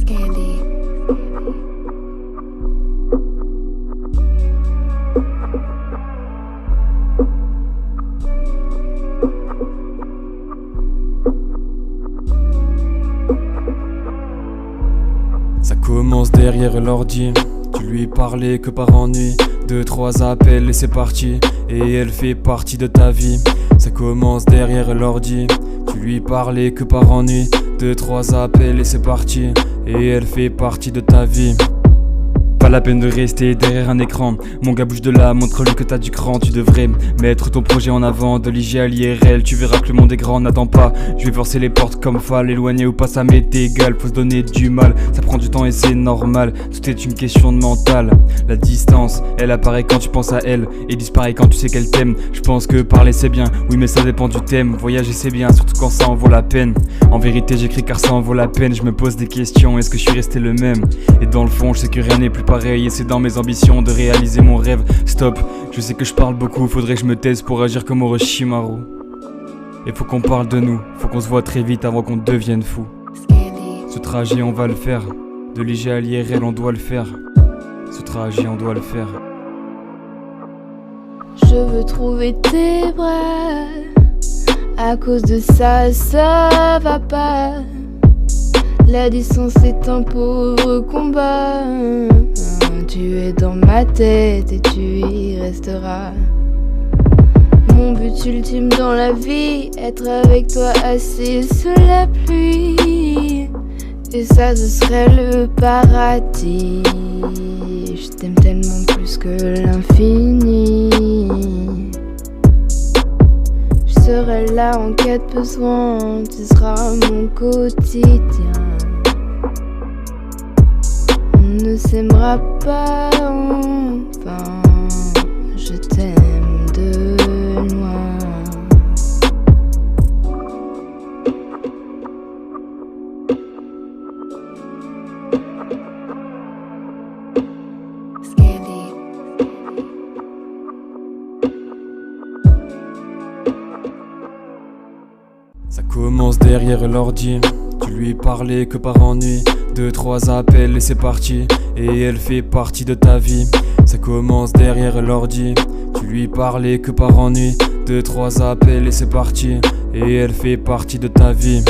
Candy. Ça commence derrière l'ordi. Tu lui parlais que par ennui. 2-3 appels et c'est parti. Et elle fait partie de ta vie. Ça commence derrière l'ordi. Tu lui parlais que par ennui. 2-3 appels et c'est parti. Et elle fait partie de ta vie. Pas la peine de rester derrière un écran. Mon gars, bouge de là, montre-lui que t'as du cran. Tu devrais mettre ton projet en avant. De l'IG à l'IRL, tu verras que le monde est grand. N'attends pas, je vais forcer les portes comme Fall. Éloigné ou pas, ça m'est égal. Faut se donner du mal, ça prend du temps et c'est normal. Tout est une question de mental. La distance, elle apparaît quand tu penses à elle et disparaît quand tu sais qu'elle t'aime. Je pense que parler c'est bien, oui mais ça dépend du thème. Voyager c'est bien, surtout quand ça en vaut la peine. En vérité j'écris car ça en vaut la peine. Je me pose des questions, est-ce que je suis resté le même? Et dans le fond je sais que rien n'est plus pareil. Et c'est dans mes ambitions de réaliser mon rêve. Stop, je sais que je parle beaucoup, faudrait que je me taise pour agir comme Orochimaru. Et faut qu'on parle de nous, faut qu'on se voit très vite avant qu'on devienne fou. Ce trajet on va le faire, de l'IG à l'IRL on doit le faire. Ce trajet on doit le faire. Je veux trouver tes bras. À cause de ça, ça va pas. La distance est un pauvre combat. Tu es dans ma tête et tu y resteras. Mon but ultime dans la vie, être avec toi assis sous la pluie. Et ça ce serait le paradis. Je t'aime tellement plus que l'infini. Je serai là en cas de besoin. Tu seras mon quotidien. On ne s'aimera pas enfin. Je t'aime de loin. Ça commence derrière l'ordi. Tu lui parlais que par ennui. 2-3 appels et c'est parti. Et elle fait partie de ta vie. Ça commence derrière l'ordi. Tu lui parlais que par ennui. 2-3 appels et c'est parti. Et elle fait partie de ta vie.